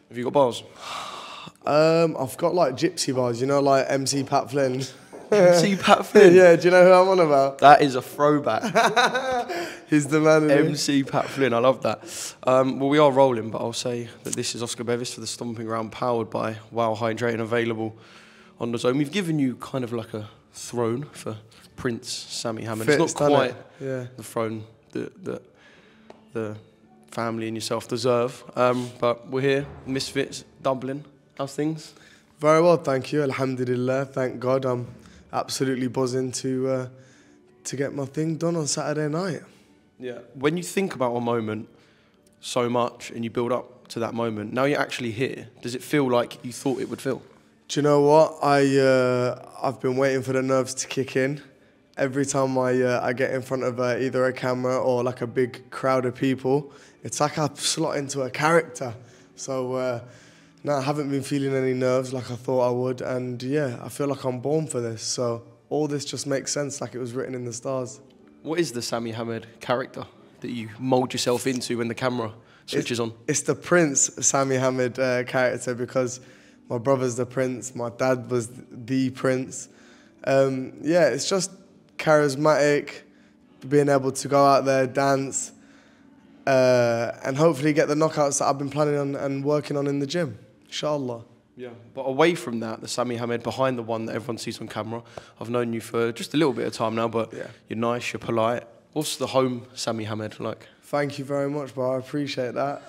Have you got bars? I've got like gypsy bars, you know, like MC Pat Flynn. MC Pat Flynn? Yeah, do you know who I'm on about? That is a throwback. He's the man. MC Pat Flynn, I love that. Well, we are rolling, but I'll say that this is Oscar Bevis for the Stomping Ground, powered by Wow Hydrate and available on the DAZN. We've given you kind of like a throne for Prince Sami Hamed. It's not quite the throne that the family and yourself deserve, but we're here, Misfits, Dublin. How's things? Very well, thank you. Alhamdulillah, thank God. I'm absolutely buzzing to get my thing done on Saturday night. Yeah. When you think about a moment so much and you build up to that moment, now you're actually here, does it feel like you thought it would feel? Do you know what? I've been waiting for the nerves to kick in. Every time I get in front of either a camera or like a big crowd of people, it's like I slot into a character. So no, I haven't been feeling any nerves like I thought I would, and yeah, I feel like I'm born for this. So all this just makes sense, like it was written in the stars. What is the Sami Hamed character that you mould yourself into when the camera switches on? It's the Prince Sami Hamed character, because my brother's the Prince, my dad was the Prince. Yeah, it's just charismatic, being able to go out there, dance, and hopefully get the knockouts that I've been planning on and working on in the gym, inshallah. Yeah, but away from that, the Sami Hamed behind the one that everyone sees on camera, I've known you for just a little bit of time now, but yeah, you're nice, you're polite. What's the home Sami Hamed like? Thank you very much, bro. I appreciate that.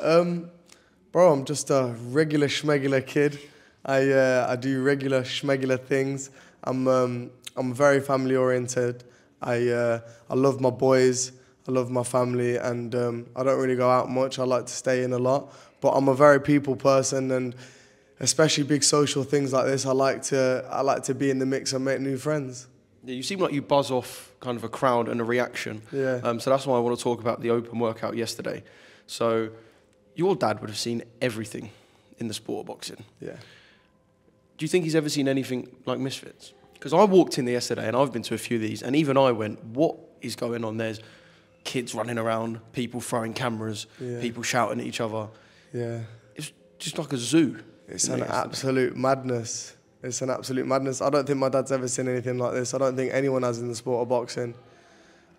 Bro, I'm just a regular schmegular kid. I do regular schmegular things. I'm very family oriented. I love my boys. I love my family, and I don't really go out much. I like to stay in a lot, but I'm a very people person, and especially big social things like this, I like to be in the mix and make new friends. Yeah, you seem like you buzz off kind of a crowd and a reaction. Yeah. So that's why I want to talk about the open workout yesterday. So your dad would have seen everything in the sport of boxing. Yeah. Do you think he's ever seen anything like Misfits? Because I walked in there yesterday, and I've been to a few of these, and even I went, what is going on? There's kids running around, people throwing cameras, people shouting at each other. Yeah. It's just like a zoo. It's an absolute madness. It's an absolute madness. I don't think my dad's ever seen anything like this. I don't think anyone has in the sport of boxing.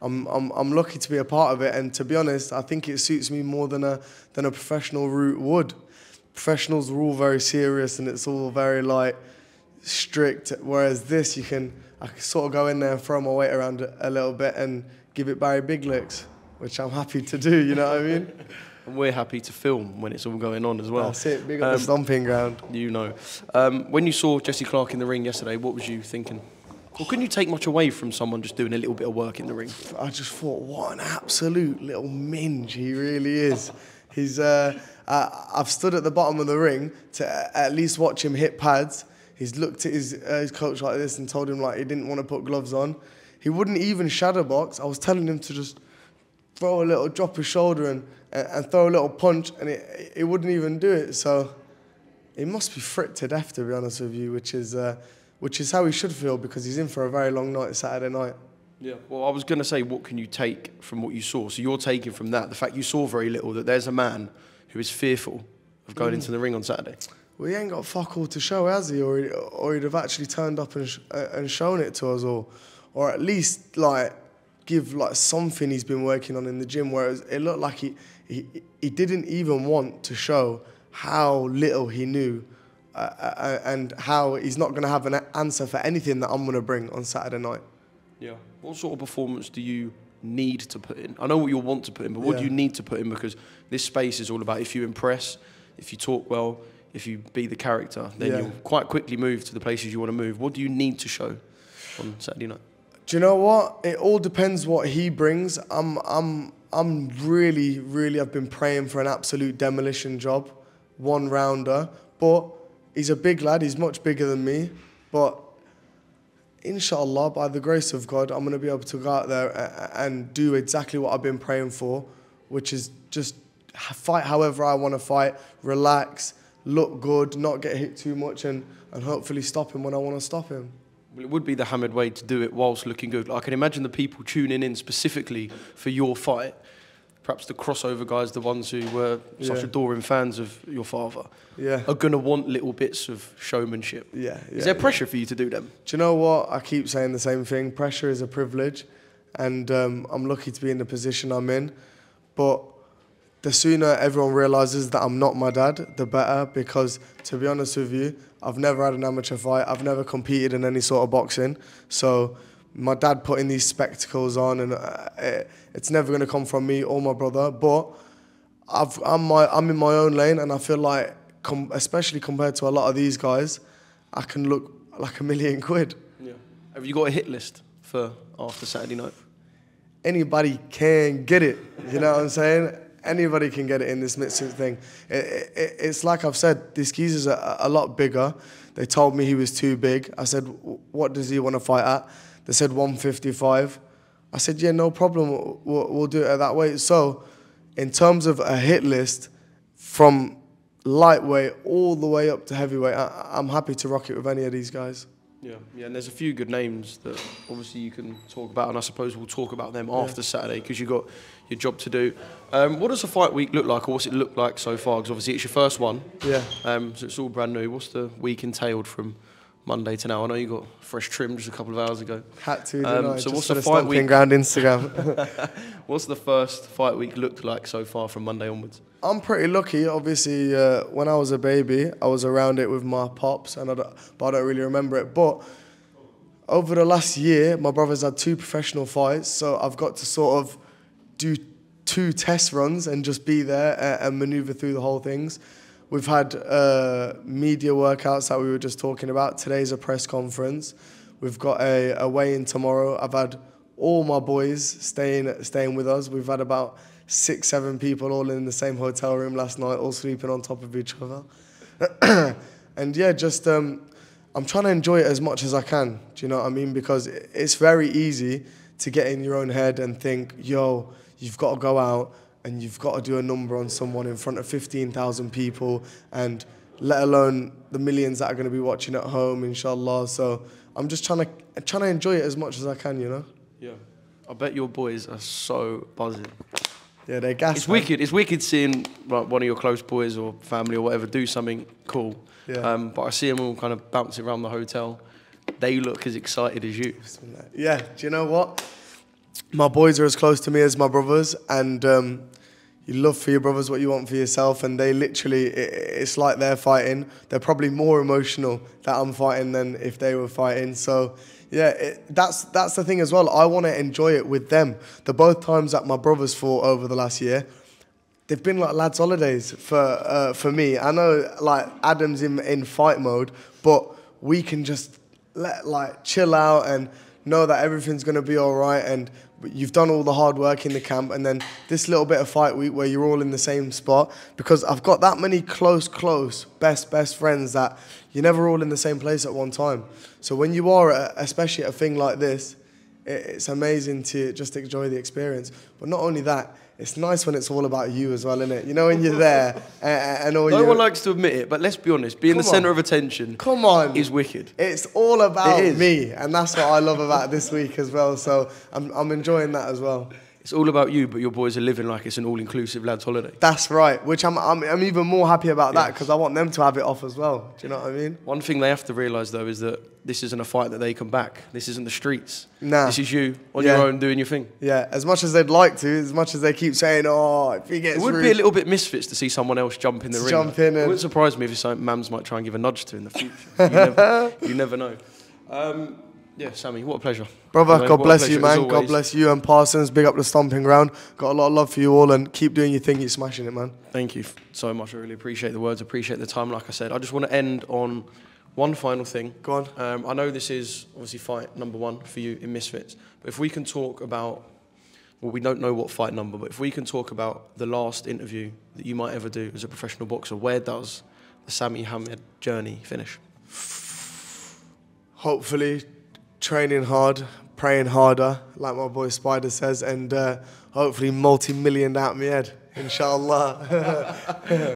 I'm lucky to be a part of it, and to be honest, I think it suits me more than a professional route would. Professionals are all very serious, and it's all very like strict. Whereas this, I can sort of go in there and throw my weight around a little bit and give it Barry big licks, which I'm happy to do. You know what I mean? And we're happy to film when it's all going on as well. That's it. Big up the Stomping Ground. You know, when you saw Jesse Clarke in the ring yesterday, what was you thinking? Or couldn't you take much away from someone just doing a little bit of work in the ring? I just thought, what an absolute little minge he really is. He's. I've stood at the bottom of the ring to at least watch him hit pads. He's looked at his coach like this and told him like he didn't want to put gloves on. He wouldn't even shadow box. I was telling him to just throw a little, drop his shoulder and throw a little punch, and he wouldn't even do it. So he must be fricked to death, to be honest with you, which is how he should feel, because he's in for a very long night Saturday night. Yeah, well, I was going to say, what can you take from what you saw? So you're taking from that, the fact you saw very little, that there's a man who is fearful of going into the ring on Saturday. Well, he ain't got fuck all to show, has he? Or he'd have actually turned up and shown it to us all. Or at least, like, give, like, something he's been working on in the gym, whereas it looked like he didn't even want to show how little he knew and how he's not going to have an answer for anything that I'm going to bring on Saturday night. Yeah. What sort of performance do you need to put in? I know what you'll want to put in, but what do you need to put in? Because this space is all about if you impress, if you talk well, if you be the character, then you'll quite quickly move to the places you want to move. What do you need to show on Saturday night? Do you know what? It all depends what he brings. I'm really, I've been praying for an absolute demolition job, one rounder. But he's a big lad. He's much bigger than me. But inshallah, by the grace of God, I'm going to be able to go out there and do exactly what I've been praying for, which is just fight however I want to fight, relax, look good, not get hit too much, and hopefully stop him when I want to stop him. Well, it would be the Hamed way to do it whilst looking good. I can imagine the people tuning in specifically for your fight perhaps the crossover guys, the ones who were such adoring fans of your father, are going to want little bits of showmanship. Is there pressure for you to do them? Do you know what? I keep saying the same thing. Pressure is a privilege, and I'm lucky to be in the position I'm in. But the sooner everyone realises that I'm not my dad, the better, because to be honest with you, I've never had an amateur fight. I've never competed in any sort of boxing. So my dad putting these spectacles on, and it's never going to come from me or my brother. But I'm in my own lane, and I feel like, especially compared to a lot of these guys, I can look like £1 million. Yeah. Have you got a hit list for after Saturday night? Anybody can get it. You know what I'm saying? Anybody can get it in this Misfits thing. It's like I've said, these geezers are a lot bigger. They told me he was too big. I said, what does he want to fight at? They said 155. I said, yeah, no problem. We'll do it at that weight. So in terms of a hit list, from lightweight all the way up to heavyweight, I'm happy to rock it with any of these guys. Yeah, and there's a few good names that obviously you can talk about, and I suppose we'll talk about them after Saturday, because you've got your job to do. What does the fight week look like, or what's it look like so far? Because obviously it's your first one. Yeah. So it's all brand new. What's the week entailed from Monday to now? I know you got fresh trim just a couple of hours ago. Had to, didn't I? So just what's for the fight Stomping week? Ground Instagram. What's the first fight week looked like so far from Monday onwards? I'm pretty lucky. Obviously, when I was a baby, I was around it with my pops, but I don't really remember it. But over the last year, my brother's had 2 professional fights, so I've got to sort of do 2 test runs and just be there and manoeuvre through the whole things. We've had media workouts that we were just talking about. Today's a press conference. We've got a weigh-in tomorrow. I've had all my boys staying with us. We've had about 6, 7 people all in the same hotel room last night, all sleeping on top of each other. And yeah, just I'm trying to enjoy it as much as I can. Do you know what I mean? Because it's very easy to get in your own head and think, yo, you've got to go out and you've got to do a number on someone in front of 15,000 people, and let alone the millions that are going to be watching at home, inshallah. So I'm just trying to enjoy it as much as I can, you know? Yeah. I bet your boys are so buzzing. Yeah, they're gassed. It's wicked. It's wicked seeing like, one of your close boys or family or whatever do something cool. Yeah. But I see them all kind of bouncing around the hotel. They look as excited as you. Yeah, do you know what? My boys are as close to me as my brothers, and you love for your brothers what you want for yourself, and they literally, it's like they're fighting. They're probably more emotional that I'm fighting than if they were fighting. So yeah, that's the thing as well. I want to enjoy it with them. The both times that my brothers fought over the last year, they've been like lads' holidays for me. I know like Adam's in fight mode, but we can just chill out and know that everything's going to be all right, and you've done all the hard work in the camp, and then this little bit of fight week where you're all in the same spot, because I've got that many close best friends that you're never all in the same place at one time. So when you are, especially at a thing like this, it's amazing to just enjoy the experience. But not only that, it's nice when it's all about you as well, isn't it? You know, when you're there and all No one likes to admit it, but let's be honest, being the centre of attention is wicked. It's all about me, and that's what I love about this week as well. So I'm enjoying that as well. It's all about you, but your boys are living like it's an all-inclusive lads' holiday. That's right, which I'm even more happy about that, because I want them to have it off as well. Do you know what I mean? One thing they have to realise, though, is that this isn't a fight that they can back. This isn't the streets. Nah. This is you on your own doing your thing. Yeah, as much as they'd like to, as much as they keep saying, oh, if he gets It would be a little bit Misfits to see someone else jump in the ring. Jump in. It wouldn't surprise me if it's something Mams might try and give a nudge to in the future. You never know. Yeah, Sammy, what a pleasure. Brother, God bless you, man. God bless you and Parsons. Big up the Stomping Ground. Got a lot of love for you all, and keep doing your thing. You're smashing it, man. Thank you so much. I really appreciate the words. Appreciate the time. Like I said, I just want to end on one final thing. Go on. I know this is obviously fight number 1 for you in Misfits, but if we can talk about, well, we don't know what fight number, but if we can talk about the last interview that you might ever do as a professional boxer, where does the Sami Hamed journey finish? Hopefully training hard, praying harder, like my boy Spider says, and hopefully multi-million out of my head, inshallah.